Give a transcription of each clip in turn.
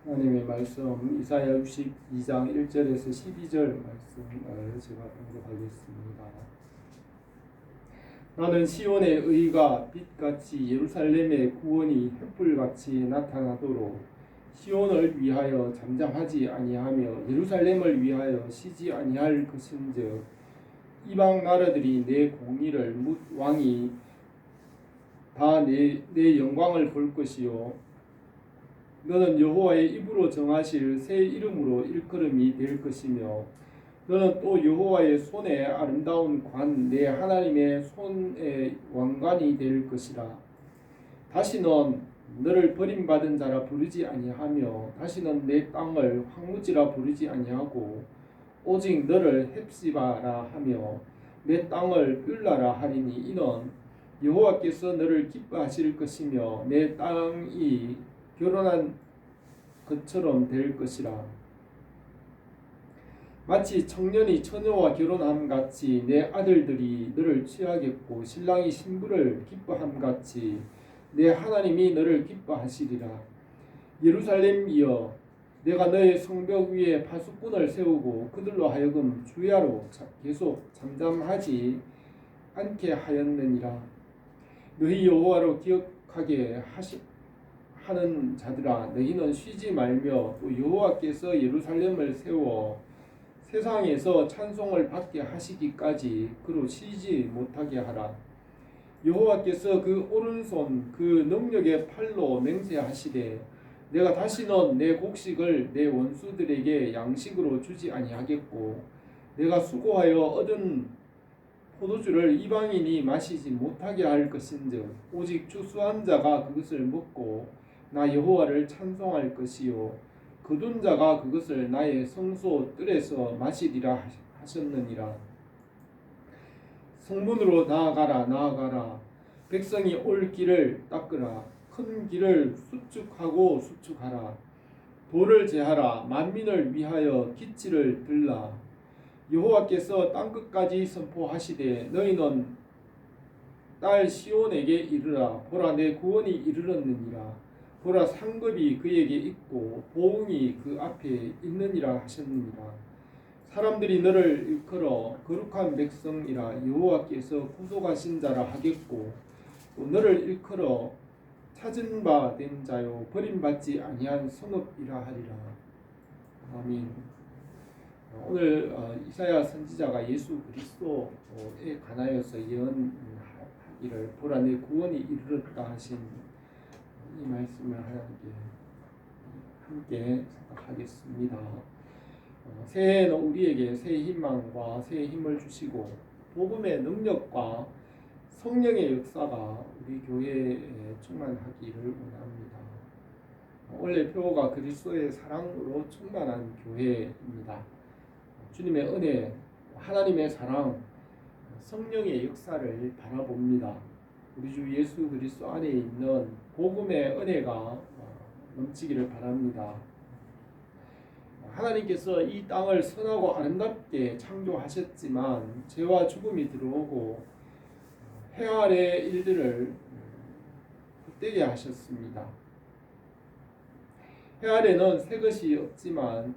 하나님의 말씀 이사야 62장 1절에서 12절 말씀을 제가 봉독하겠습니다. 나는 시온의 의가 빛같이 예루살렘의 구원이 횃불같이 나타나도록 시온을 위하여 잠잠하지 아니하며 예루살렘을 위하여 쉬지 아니할 것인즉 이방 나라들이 내 공의를 묻 왕이 다 내 영광을 볼 것이요 너는 여호와의 입으로 정하실 새 이름으로 일컬음이 될 것이며 너는 또 여호와의 손에 아름다운 관 내 하나님의 손의 왕관이 될 것이라. 다시는 너를 버림받은 자라 부르지 아니하며 다시는 내 땅을 황무지라 부르지 아니하고 오직 너를 헵시바라 하며 내 땅을 뿔라라 하리니 이는 여호와께서 너를 기뻐하실 것이며 내 땅이 결혼한 것처럼 될 것이라. 마치 청년이 처녀와 결혼함 같이 내 아들들이 너를 취하겠고 신랑이 신부를 기뻐함 같이 내 하나님이 너를 기뻐하시리라. 예루살렘이여 내가 너의 성벽 위에 파수꾼을 세우고 그들로 하여금 주야로 계속 잠잠하지 않게 하였느니라. 너희 여호와로 기억하게 하는 자들아 너희는 쉬지 말며 또 여호와께서 예루살렘을 세워 세상에서 찬송을 받게 하시기까지 그로 쉬지 못하게 하라. 여호와께서 그 오른손 그 능력의 팔로 맹세하시되 내가 다시는 내 곡식을 내 원수들에게 양식으로 주지 아니하겠고 내가 수고하여 얻은 포도주를 이방인이 마시지 못하게 할 것인즉 오직 추수한 자가 그것을 먹고 나 여호와를 찬송할 것이요 거둔 자가 그것을 나의 성소 뜰에서 마시리라 하셨느니라. 성문으로 나아가라. 백성이 올 길을 닦으라. 큰 길을 수축하라. 돌을 제하라. 만민을 위하여 기치를 들라. 여호와께서 땅끝까지 선포하시되 너희는 딸 시온에게 이르라. 보라 내 구원이 이르렀느니라. 보라 상급이 그에게 있고 보응이 그 앞에 있느니라 하셨느니라. 사람들이 너를 일컬어 거룩한 백성이라 여호와께서 구속하신 자라 하겠고 또 너를 일컬어 찾은 바 된 자요 버림받지 아니한 성읍이라 하리라. 아멘. 오늘 이사야 선지자가 예수 그리스도에 관하여서 예언하기를 보라 내 구원이 이르렀다 하신 이 말씀을 함께 생각하겠습니다. 새해에는 우리에게 새 희망과 새 힘을 주시고 복음의 능력과 성령의 역사가 우리 교회에 충만하기를 원합니다. 원래 표어가 그리스도의 사랑으로 충만한 교회입니다. 주님의 은혜, 하나님의 사랑, 성령의 역사를 바라봅니다. 우리 주 예수 그리스도 안에 있는 복음의 은혜가 넘치기를 바랍니다. 하나님께서 이 땅을 선하고 아름답게 창조하셨지만 죄와 죽음이 들어오고 해 아래 일들을 헛되게 하셨습니다. 해 아래는 새 것이 없지만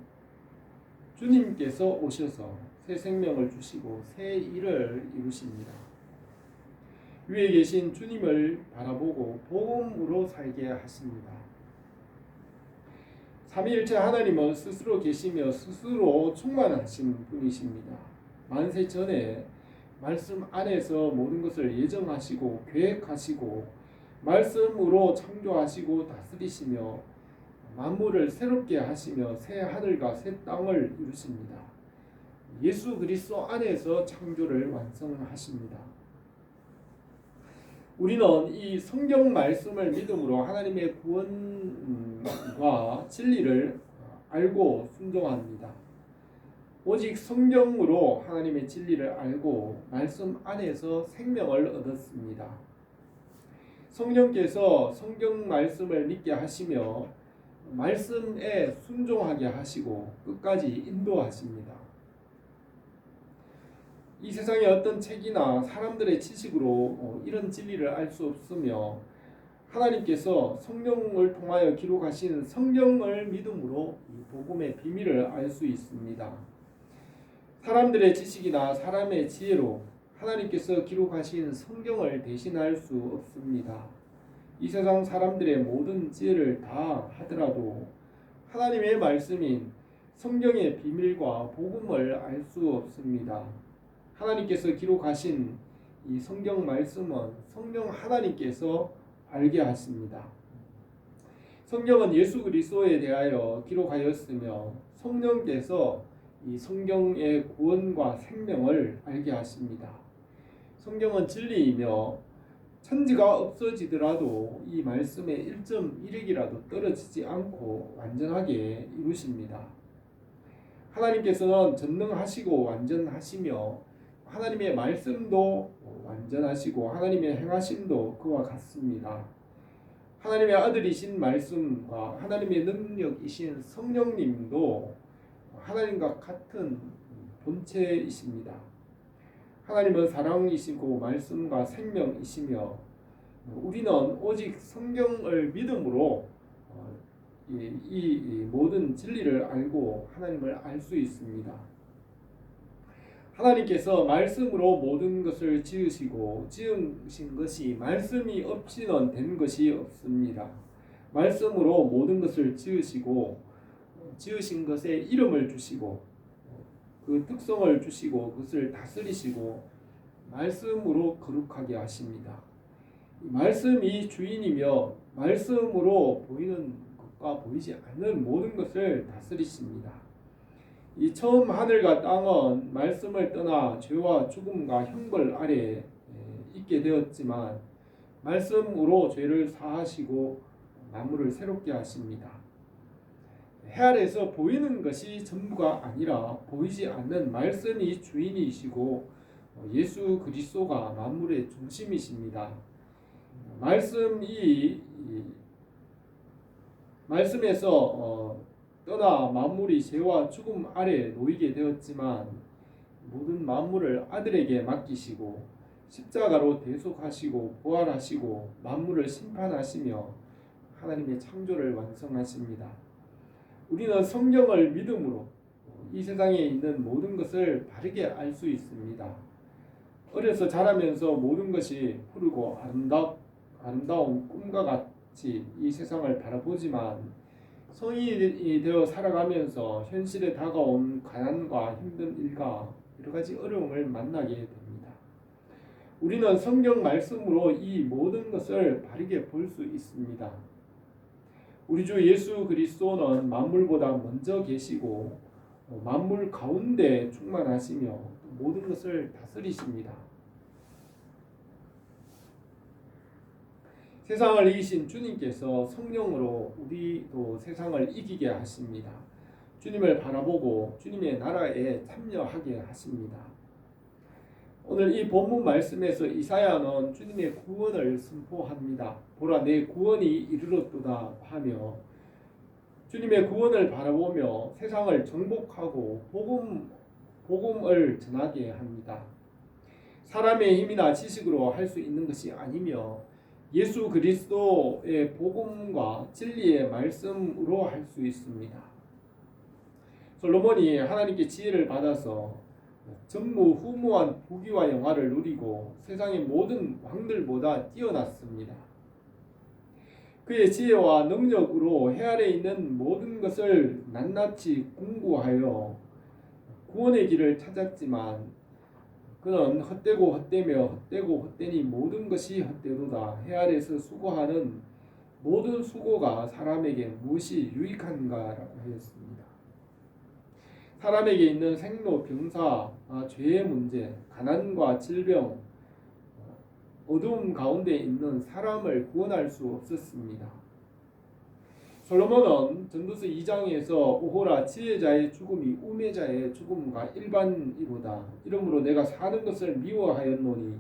주님께서 오셔서 새 생명을 주시고 새 일을 이루십니다. 위에 계신 주님을 바라보고 복음으로 살게 하십니다. 삼위일체 하나님은 스스로 계시며 스스로 충만하신 분이십니다. 만세 전에 말씀 안에서 모든 것을 예정하시고 계획하시고 말씀으로 창조하시고 다스리시며 만물을 새롭게 하시며 새 하늘과 새 땅을 이루십니다. 예수 그리스도 안에서 창조를 완성하십니다. 우리는 이 성경 말씀을 믿음으로 하나님의 구원과 진리를 알고 순종합니다. 오직 성경으로 하나님의 진리를 알고 말씀 안에서 생명을 얻었습니다. 성령께서 성경 말씀을 믿게 하시며 말씀에 순종하게 하시고 끝까지 인도하십니다. 이 세상의 어떤 책이나 사람들의 지식으로 이런 진리를 알 수 없으며 하나님께서 성령을 통하여 기록하신 성경을 믿음으로 이 복음의 비밀을 알 수 있습니다. 사람들의 지식이나 사람의 지혜로 하나님께서 기록하신 성경을 대신할 수 없습니다. 이 세상 사람들의 모든 지혜를 다 하더라도 하나님의 말씀인 성경의 비밀과 복음을 알 수 없습니다. 하나님께서 기록하신 이 성경 말씀은 성령 하나님께서 알게 하십니다. 성경은 예수 그리스도에 대하여 기록하였으며 성령께서 이 성경의 구원과 생명을 알게 하십니다. 성경은 진리이며 천지가 없어지더라도 이 말씀의 1.1핵이라도 떨어지지 않고 완전하게 이루십니다. 하나님께서는 전능하시고 완전하시며 하나님의 말씀도 완전하시고 하나님의 행하심도 그와 같습니다. 하나님의 아들이신 말씀과 하나님의 능력이신 성령님도 하나님과 같은 본체이십니다. 하나님은 사랑이시고 말씀과 생명이시며 우리는 오직 성경을 믿음으로 이 모든 진리를 알고 하나님을 알 수 있습니다. 하나님께서 말씀으로 모든 것을 지으시고 지으신 것이 말씀이 없이는 된 것이 없습니다. 말씀으로 모든 것을 지으시고 지으신 것에 이름을 주시고 그 특성을 주시고 그것을 다스리시고 말씀으로 거룩하게 하십니다. 말씀이 주인이며 말씀으로 보이는 것과 보이지 않는 모든 것을 다스리십니다. 이 처음 하늘과 땅은 말씀을 떠나 죄와 죽음과 형벌 아래 있게 되었지만 말씀으로 죄를 사하시고 만물을 새롭게 하십니다. 해 아래에서 보이는 것이 전부가 아니라 보이지 않는 말씀이 주인이시고 예수 그리스도가 만물의 중심이십니다. 말씀에서 떠나 만물이 죄와 죽음 아래 놓이게 되었지만 모든 만물을 아들에게 맡기시고 십자가로 대속하시고 부활하시고 만물을 심판하시며 하나님의 창조를 완성하십니다. 우리는 성경을 믿음으로 이 세상에 있는 모든 것을 바르게 알 수 있습니다. 어려서 자라면서 모든 것이 푸르고 아름다운 꿈과 같이 이 세상을 바라보지만 성인이 되어 살아가면서 현실에 다가온 가난과 힘든 일과 여러 가지 어려움을 만나게 됩니다. 우리는 성경 말씀으로 이 모든 것을 바르게 볼 수 있습니다. 우리 주 예수 그리스도는 만물보다 먼저 계시고 만물 가운데 충만하시며 모든 것을 다스리십니다. 세상을 이기신 주님께서 성령으로 우리도 세상을 이기게 하십니다. 주님을 바라보고 주님의 나라에 참여하게 하십니다. 오늘 이 본문 말씀에서 이사야는 주님의 구원을 선포합니다. 보라 내 구원이 이르렀도다 하며 주님의 구원을 바라보며 세상을 정복하고 복음을 전하게 합니다. 사람의 힘이나 지식으로 할 수 있는 것이 아니며 예수 그리스도의 복음과 진리의 말씀으로 할 수 있습니다. 솔로몬이 하나님께 지혜를 받아서 전무후무한 부귀와 영화를 누리고 세상의 모든 왕들보다 뛰어났습니다. 그의 지혜와 능력으로 해 아래 있는 모든 것을 낱낱이 공부하여 구원의 길을 찾았지만 그는 헛되고 헛되며 헛되고 헛되니 모든 것이 헛되도다. 해 아래에서 수고하는 모든 수고가 사람에게 무엇이 유익한가라고 하였습니다. 사람에게 있는 생로병사, 죄의 문제, 가난과 질병, 어두움 가운데 있는 사람을 구원할 수 없었습니다. 솔로몬은 전도서 2장에서 오호라 지혜자의 죽음이 우매자의 죽음과 일반이로다. 이러므로 내가 사는 것을 미워하였노니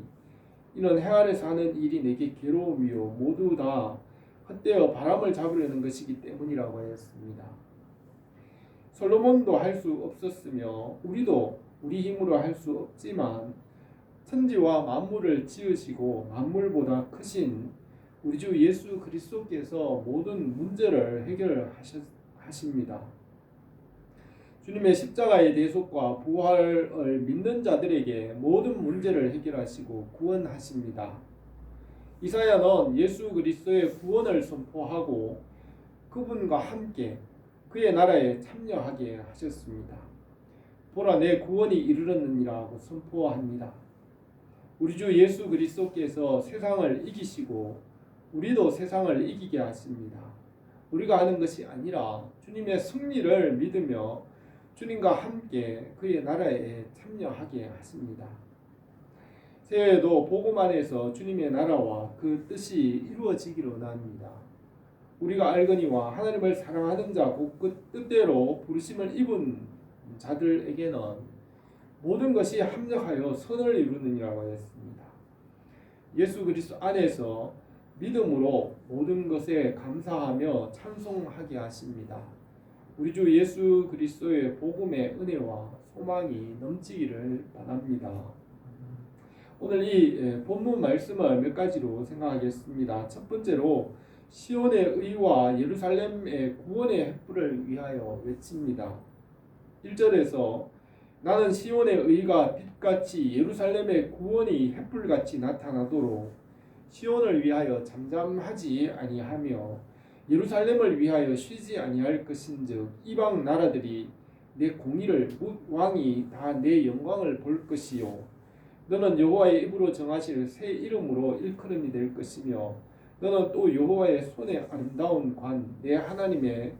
이는 해 아래 사는 일이 내게 괴로움이요 모두 다 헛되어 바람을 잡으려는 것이기 때문이라고 하였습니다. 솔로몬도 할 수 없었으며 우리도 우리 힘으로 할 수 없지만 천지와 만물을 지으시고 만물보다 크신 우리 주 예수 그리스도께서 모든 문제를 해결하십니다. 주님의 십자가의 대속과 부활을 믿는 자들에게 모든 문제를 해결하시고 구원하십니다. 이사야는 예수 그리스도의 구원을 선포하고 그분과 함께 그의 나라에 참여하게 하셨습니다. 보라, 내 구원이 이르렀느니라고 선포합니다. 우리 주 예수 그리스도께서 세상을 이기시고 우리도 세상을 이기게 하십니다. 우리가 하는 것이 아니라 주님의 승리를 믿으며 주님과 함께 그의 나라에 참여하게 하십니다. 새해에도 복음 안에서 주님의 나라와 그 뜻이 이루어지기를 원합니다. 우리가 알거니와 하나님을 사랑하는 자 곧 그 뜻대로 부르심을 입은 자들에게는 모든 것이 합력하여 선을 이루느니라고 했습니다. 예수 그리스도 안에서 믿음으로 모든 것에 감사하며 찬송하게 하십니다. 우리 주 예수 그리스도의 복음의 은혜와 소망이 넘치기를 바랍니다. 오늘 이 본문 말씀을 몇 가지로 생각하겠습니다. 첫 번째로 시온의 의와 예루살렘의 구원의 횃불을 위하여 외칩니다. 1절에서 나는 시온의 의가 빛같이 예루살렘의 구원이 횃불같이 나타나도록 시온을 위하여 잠잠하지 아니하며 예루살렘을 위하여 쉬지 아니할 것인즉 이방 나라들이 내 공의를 묻 왕이 다 내 영광을 볼 것이요 너는 여호와의 입으로 정하실 새 이름으로 일컬음이 될 것이며 너는 또 여호와의 손의 아름다운 관 내 하나님의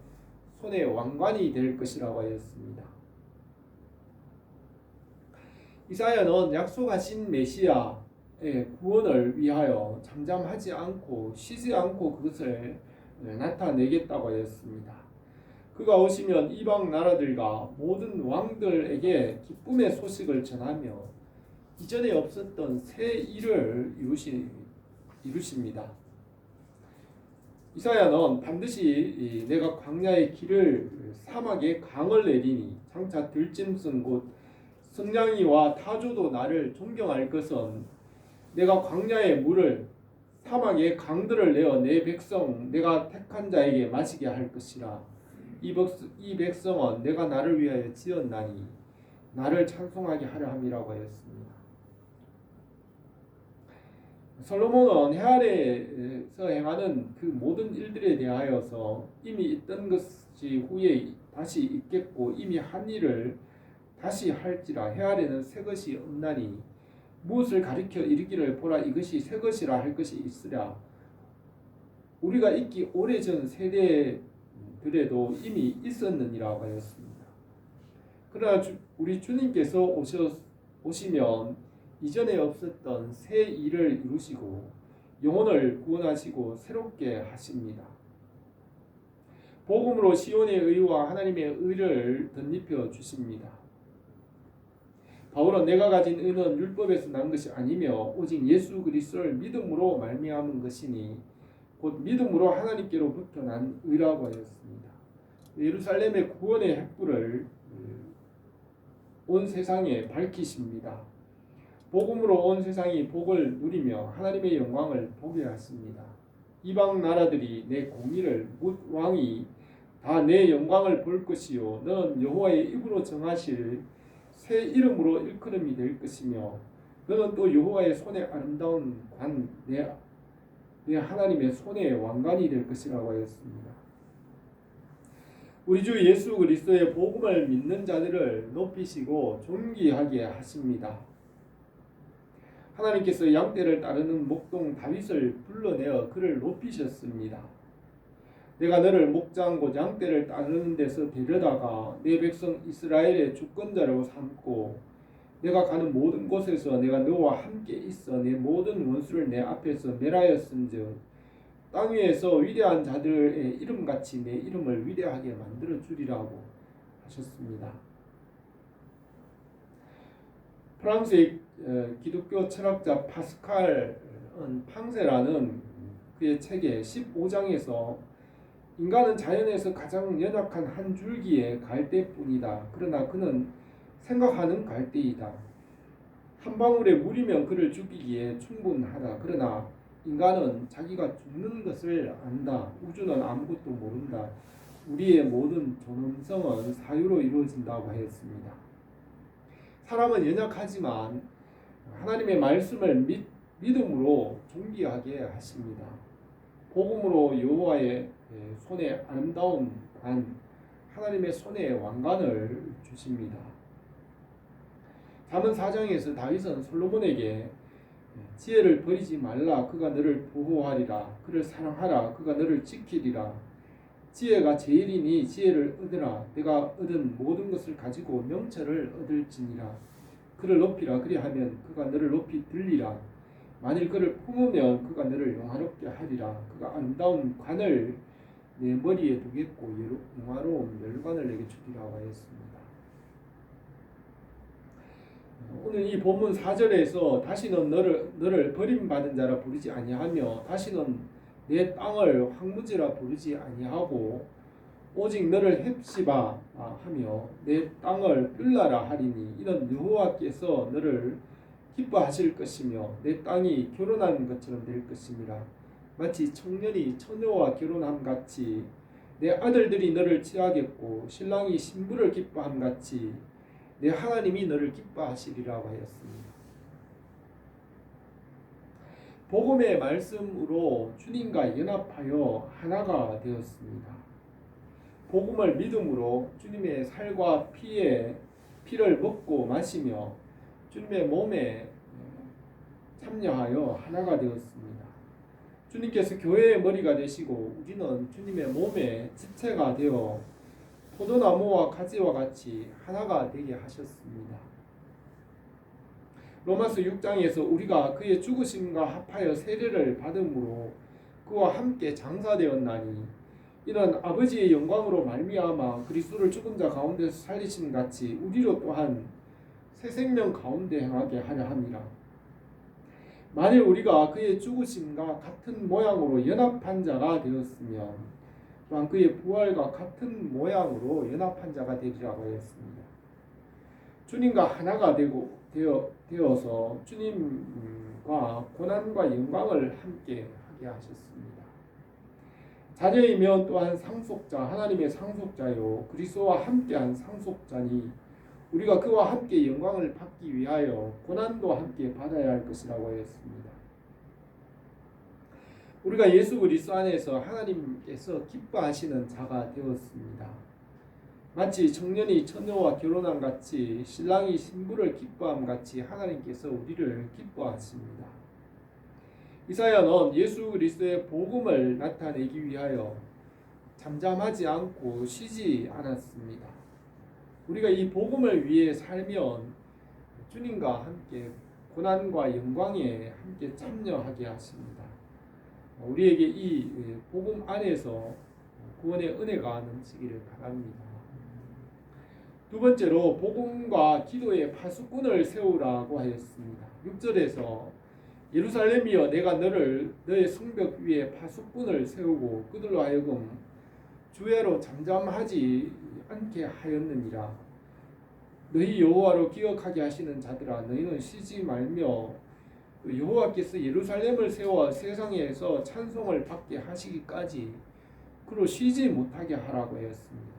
손의 왕관이 될 것이라고 하였습니다. 이사야는 약속하신 메시아의 구원을 위하여 잠잠하지 않고 쉬지 않고 그것을 나타내겠다고 하였습니다. 그가 오시면 이방 나라들과 모든 왕들에게 기쁨의 소식을 전하며 이전에 없었던 새 일을 이루십니다. 이사야는 반드시 내가 광야의 길을 사막에 강을 내리니 장차 들짐승 곧 성냥이와 타조도 나를 존경할 것은 내가 광야의 물을 사막의 강들을 내어 내 백성 내가 택한 자에게 마시게 할 것이라. 이 백성은 내가 나를 위하여 지었나니 나를 찬송하게 하려 함이라고 하였습니다. 솔로몬은 해아래에서 행하는 그 모든 일들에 대하여서 이미 있던 것이 후에 다시 있겠고 이미 한 일을 다시 할지라. 해아래는 새 것이 없나니 무엇을 가리켜 이르기를 보라 이것이 새 것이라 할 것이 있으랴. 우리가 있기 오래전 세대들에도 이미 있었느니라고 하였습니다. 그러나 우리 주님께서 오시면 이전에 없었던 새 일을 이루시고 영혼을 구원하시고 새롭게 하십니다. 복음으로 시온의 의와 하나님의 의를 덧입혀 주십니다. 바울은 내가 가진 의는 율법에서 난 것이 아니며 오직 예수 그리스도를 믿음으로 말미암은 것이니 곧 믿음으로 하나님께로부터 난 의라고 하였습니다. 예루살렘의 구원의 횃불을 온 세상에 밝히십니다. 복음으로 온 세상이 복을 누리며 하나님의 영광을 보게 하십니다. 이방 나라들이 내 공의를 묻 왕이 다 내 영광을 볼 것이요 너는 여호와의 입으로 정하실 새 이름으로 일컬음이 될 것이며 너는 또 여호와의 손의 아름다운 관 내 하나님의 손의 왕관이 될 것이라고 하였습니다. 우리 주 예수 그리스도의 복음을 믿는 자들을 높이시고 존귀하게 하십니다. 하나님께서 양떼를 따르는 목동 다윗을 불러내어 그를 높이셨습니다. 내가 너를 목장 곧 양떼를 따르는 데서 데려다가 내 백성 이스라엘의 주권자로 삼고 내가 가는 모든 곳에서 내가 너와 함께 있어 내 모든 원수를 내 앞에서 멸하였은즉 땅 위에서 위대한 자들의 이름같이 내 이름을 위대하게 만들어 주리라고 하셨습니다. 프랑스의 기독교 철학자 파스칼 팡세라는 그의 책의 15장에서 인간은 자연에서 가장 연약한 한 줄기의 갈대뿐이다. 그러나 그는 생각하는 갈대이다. 한 방울의 물이면 그를 죽이기에 충분하다. 그러나 인간은 자기가 죽는 것을 안다. 우주는 아무것도 모른다. 우리의 모든 존엄성은 사유로 이루어진다고 하였습니다. 사람은 연약하지만 하나님의 말씀을 믿음으로 존귀하게 하십니다. 복음으로 여호와의 손에 아름다운 하나님의 손에 왕관을 주십니다. 잠언 4장에서 다윗은 솔로몬에게 지혜를 버리지 말라. 그가 너를 보호하리라. 그를 사랑하라. 그가 너를 지키리라. 지혜가 제일이니 지혜를 얻으라. 내가 얻은 모든 것을 가지고 명철을 얻을지니라. 그를 높이라. 그리하면 그가 너를 높이 들리라. 만일 그를 품으면 그가 너를 영화롭게 하리라. 그가 아름다운 관을 내 머리에 두겠고 영화로운 멸관을 내게 주리라고 하였습니다. 오늘 이 본문 4절에서 다시는 너를 버림받은 자라 부르지 아니하며 다시는 내 땅을 황무지라 부르지 아니하고 오직 너를 헵시바 하며 내 땅을 뿔라라 하리니 이는 여호와께서 너를 기뻐하실 것이며 내 땅이 결혼한 것처럼 될 것임이라. 마치 청년이 처녀와 결혼함 같이 내 아들들이 너를 취하겠고 신랑이 신부를 기뻐함 같이 내 하나님이 너를 기뻐하시리라고 하였습니다. 복음의 말씀으로 주님과 연합하여 하나가 되었습니다. 복음을 믿음으로 주님의 살과 피를 먹고 마시며 주님의 몸에 참여하여 하나가 되었습니다. 주님께서 교회의 머리가 되시고 우리는 주님의 몸의 지체가 되어 포도나무와 가지와 같이 하나가 되게 하셨습니다. 로마서 6장에서 우리가 그의 죽으심과 합하여 세례를 받음으로 그와 함께 장사되었나니 이는 아버지의 영광으로 말미암아 그리스도를 죽은 자 가운데서 살리심 같이 우리로 또한 새 생명 가운데 행하게 하려 함이라. 만일 우리가 그의 죽으심과 같은 모양으로 연합한 자가 되었으면 또한 그의 부활과 같은 모양으로 연합한 자가 되리라고 하였습니다. 주님과 하나가 되어서 주님과 고난과 영광을 함께 하게 하셨습니다. 자녀이면 또한 상속자, 하나님의 상속자요 그리스도와 함께한 상속자니 우리가 그와 함께 영광을 받기 위하여 고난도 함께 받아야 할 것이라고 하였습니다. 우리가 예수 그리스도 안에서 하나님께서 기뻐하시는 자가 되었습니다. 마치 청년이 처녀와 결혼함 같이 신랑이 신부를 기뻐함 같이 하나님께서 우리를 기뻐하십니다. 이사야는 예수 그리스도의 복음을 나타내기 위하여 잠잠하지 않고 쉬지 않았습니다. 우리가 이 복음을 위해 살면 주님과 함께 고난과 영광에 함께 참여하게 하십니다. 우리에게 이 복음 안에서 구원의 은혜가 넘치기를 바랍니다. 두 번째로 복음과 기도의 파수꾼을 세우라고 하였습니다. 6절에서 예루살렘이여 내가 너의 성벽 위에 파수꾼을 세우고 그들로 하여금 주야로 잠잠하지 않게 하였느니라. 너희 여호와로 기억하게 하시는 자들아 너희는 쉬지 말며 여호와께서 예루살렘을 세워 세상에서 찬송을 받게 하시기까지 그로 쉬지 못하게 하라고 하였습니다.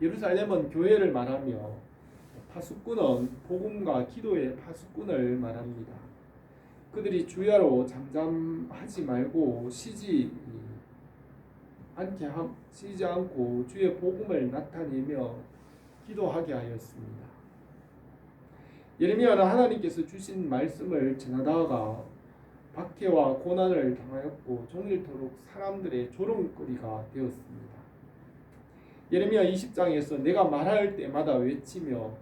예루살렘은 교회를 말하며 파수꾼은 복음과 기도의 파수꾼을 말합니다. 그들이 주야로 잠잠하지 말고 쉬지 않고 주의 복음을 나타내며 기도하게 하였습니다. 예레미야는 하나님께서 주신 말씀을 전하다가 박해와 고난을 당하였고 종일토록 사람들의 조롱거리가 되었습니다. 예레미야 20장에서 내가 말할 때마다 외치며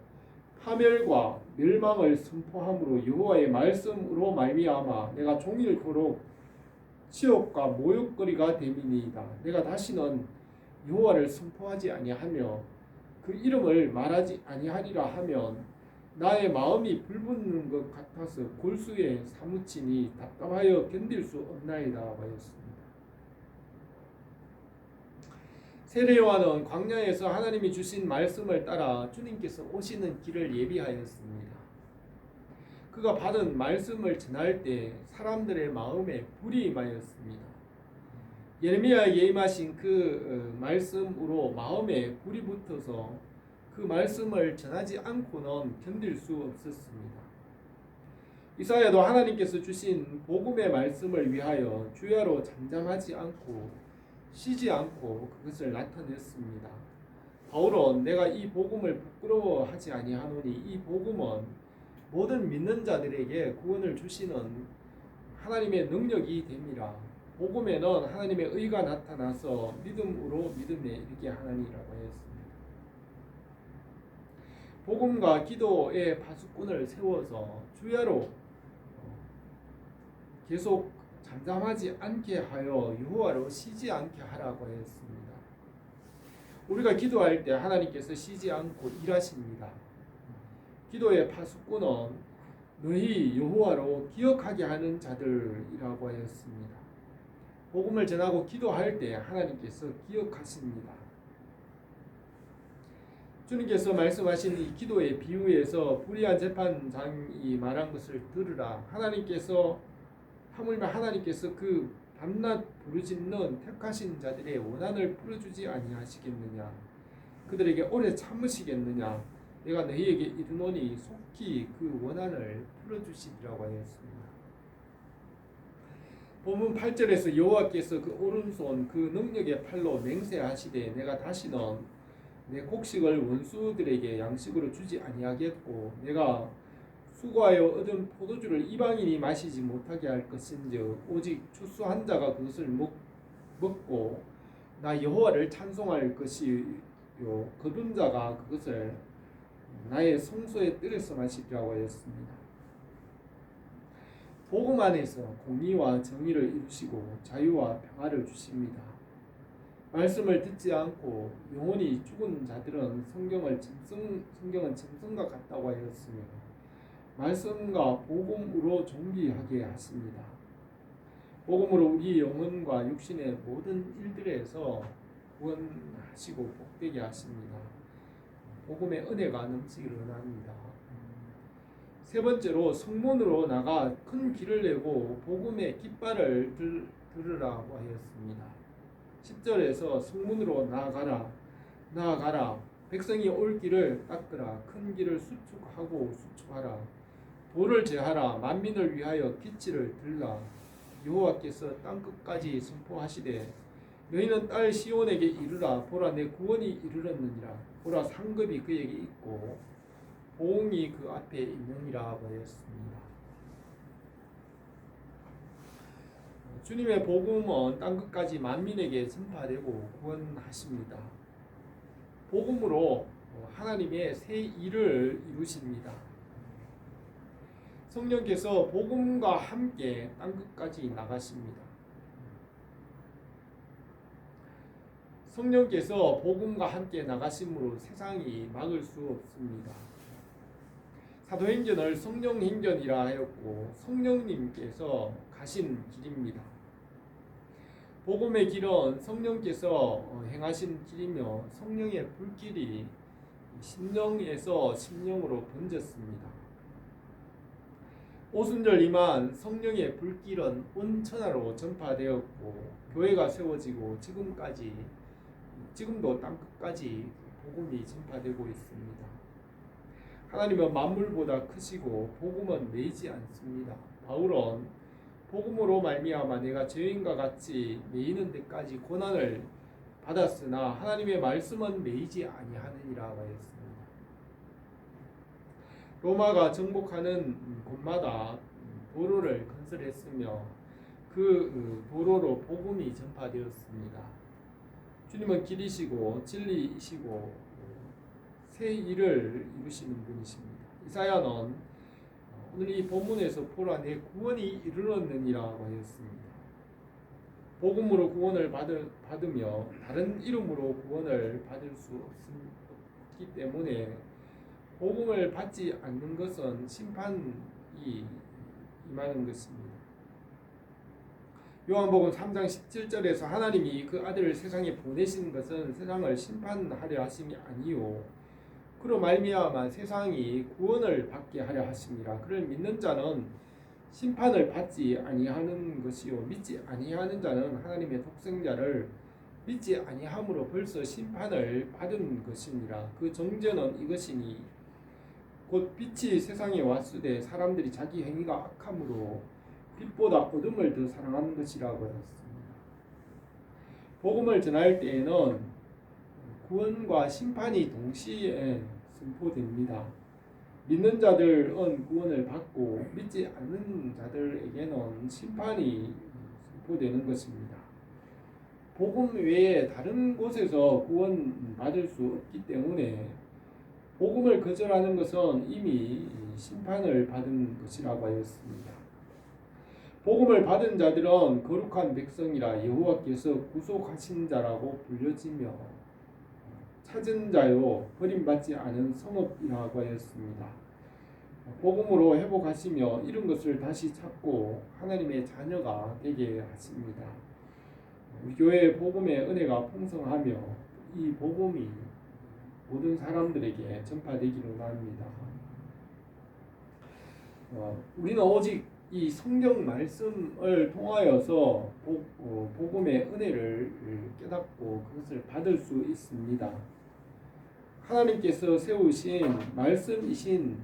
파멸과 멸망을 선포함으로 여호와의 말씀으로 말미암아 내가 종일토록 치욕과 모욕거리가 됨이니이다. 내가 다시는 여호와를 선포하지 아니하며 그 이름을 말하지 아니하리라 하면 나의 마음이 불붙는 것 같아서 골수에 사무치니 답답하여 견딜 수 없나이다 하였습니다. 세례요한은 광야에서 하나님이 주신 말씀을 따라 주님께서 오시는 길을 예비하였습니다. 그가 받은 말씀을 전할 때 사람들의 마음에 불이 임하였습니다. 예레미야에게 임하신 그 말씀으로 마음에 불이 붙어서 그 말씀을 전하지 않고는 견딜 수 없었습니다. 이사야도 하나님께서 주신 복음의 말씀을 위하여 주야로 잠잠하지 않고 쉬지 않고 그것을 나타냈습니다. 바울은 내가 이 복음을 부끄러워하지 아니하노니 이 복음은 모든 믿는 자들에게 구원을 주시는 하나님의 능력이 됨이라. 복음에는 하나님의 의가 나타나서 믿음으로 믿음에 이르게 하나니라고 하였습니다. 복음과 기도의 파수꾼을 세워서 주야로 계속 잠잠하지 않게 하여 여호와로 쉬지 않게 하라고 했습니다. 우리가 기도할 때 하나님께서 쉬지 않고 일하십니다. 기도의 파수꾼은 너희 여호와로 기억하게 하는 자들이라고 하였습니다. 복음을 전하고 기도할 때 하나님께서 기억하십니다. 주님께서 말씀하신 이 기도의 비유에서 불의한 재판장이 말한 것을 들으라. 하물며 하나님께서 그 밤낮 부르짖는 택하신 자들의 원한을 풀어주지 아니하시겠느냐. 그들에게 오래 참으시겠느냐. 내가 너희에게 이르노니 속히 그 원한을 풀어주시리라고 하였습니다. 본문 8절에서 여호와께서 그 오른손 그 능력의 팔로 맹세하시되 내가 다시는 내 곡식을 원수들에게 양식으로 주지 아니하겠고 내가 수고하여 얻은 포도주를 이방인이 마시지 못하게 할 것인즉 오직 추수한 자가 그것을 먹고 나 여호와를 찬송할 것이요 거둔 자가 그것을 나의 성소의 뜰에서 마시리라고 하였습니다. 복음 안에서 공의와 정의를 이루시고 자유와 평화를 주십니다. 말씀을 듣지 않고 영혼이 죽은 자들은 성경은 짐승과 같다고 하였으며 말씀과 복음으로 존귀하게 하십니다. 복음으로 우리 영혼과 육신의 모든 일들에서 구원하시고 복되게 하십니다. 복음의 은혜가 넘치기를 원합니다. 세 번째로 성문으로 나가 큰 길을 내고 복음의 깃발을 들으라고 하였습니다. 10절에서 성문으로 나아가라 백성이 올 길을 닦으라 큰 길을 수축하라 돌을 제하라 만민을 위하여 빛을 들라 여호와께서 땅끝까지 선포하시되 너희는 딸 시온에게 이르라 보라 내 구원이 이르렀느니라 보라 상급이 그에게 있고 보응이 그 앞에 있느니라고 하였습니다. 주님의 복음은 땅끝까지 만민에게 전파되고 구원하십니다. 복음으로 하나님의 새 일을 이루십니다. 성령께서 복음과 함께 땅끝까지 나가십니다. 성령께서 복음과 함께 나가심으로 세상이 막을 수 없습니다. 사도행전을 성령행전이라 하였고 성령님께서 가신 길입니다. 복음의 길은 성령께서 행하신 길이며 성령의 불길이 심령에서 심령으로 번졌습니다. 오순절 이만 성령의 불길은 온 천하로 전파되었고 교회가 세워지고 지금도 땅끝까지 복음이 전파되고 있습니다. 하나님은 만물보다 크시고 복음은 매이지 않습니다. 바울은 복음으로 말미암아 내가 죄인과 같이 매이는 데까지 고난을 받았으나 하나님의 말씀은 매이지 아니하느니라고 하였습니다. 로마가 정복하는 곳마다 도로를 건설했으며 그 도로로 복음이 전파되었습니다. 주님은 길이시고 진리이시고 새 일을 이루시는 분이십니다. 이사야는 오늘 이 본문에서 보라 내 구원이 이르렀느니라고 하였습니다. 복음으로 구원을 받으며 다른 이름으로 구원을 받을 수 없기 때문에 복음을 받지 않는 것은 심판이 임하는 것입니다. 요한복음 3장 17절에서 하나님이 그 아들을 세상에 보내신 것은 세상을 심판하려 하심이 아니요 그로 말미암아 세상이 구원을 받게 하려 하심이라. 그를 믿는 자는 심판을 받지 아니하는 것이요 믿지 아니하는 자는 하나님의 독생자를 믿지 아니함으로 벌써 심판을 받은 것이니라. 그 정죄는 이것이니 곧 빛이 세상에 왔으되 사람들이 자기 행위가 악함으로 빛보다 어둠을 더 사랑하는 것이라고 했습니다. 복음을 전할 때에는 구원과 심판이 동시에 선포됩니다. 믿는 자들은 구원을 받고 믿지 않는 자들에게는 심판이 선포되는 것입니다. 복음 외에 다른 곳에서 구원받을 수 없기 때문에 복음을 거절하는 것은 이미 심판을 받은 것이라고 하였습니다. 복음을 받은 자들은 거룩한 백성이라 여호와께서 구속하신 자라고 불려지며 찾은 자요 버림받지 않은 성읍이라고 하였습니다. 복음으로 회복하시며 이런 것을 다시 찾고 하나님의 자녀가 되게 하십니다. 우리 교회의 복음의 은혜가 풍성하며 이 복음이 모든 사람들에게 전파되기를 원합니다. 우리는 오직 이 성경 말씀을 통하여서 복음의 은혜를 깨닫고 그것을 받을 수 있습니다. 하나님께서 세우신 말씀이신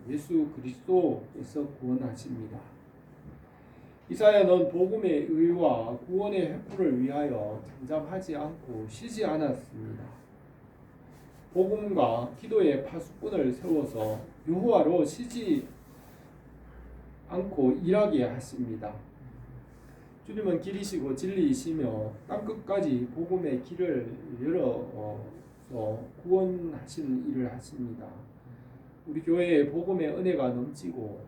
예수 그리스도께서 구원하십니다. 이사야는 복음의 의와 구원의 획부를 위하여 잠잠하지 않고 쉬지 않았습니다. 복음과 기도의 파수꾼을 세워서 여호와로 쉬지 않고 일하게 하십니다. 주님은 길이시고 진리이시며 땅끝까지 복음의 길을 열어서 구원하시는 일을 하십니다. 우리 교회에 복음의 은혜가 넘치고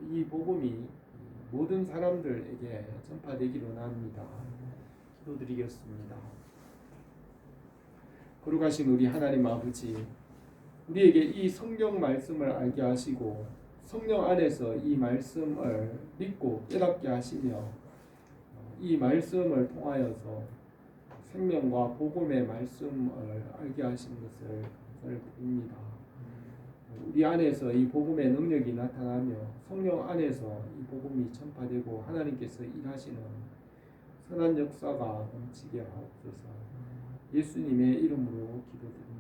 이 복음이 모든 사람들에게 전파되기를 원합니다. 기도드리겠습니다. 거룩하신 우리 하나님 아버지, 우리에게 이 성경 말씀을 알게 하시고 성령 안에서 이 말씀을 믿고 깨닫게 하시며 이 말씀을 통하여서 생명과 복음의 말씀을 알게 하신 것을 감사를 드립니다. 우리 안에서 이 복음의 능력이 나타나며 성령 안에서 이 복음이 전파되고 하나님께서 일하시는 선한 역사가 넘치게 하옵소서. 예수님의 이름으로 기도드립니다.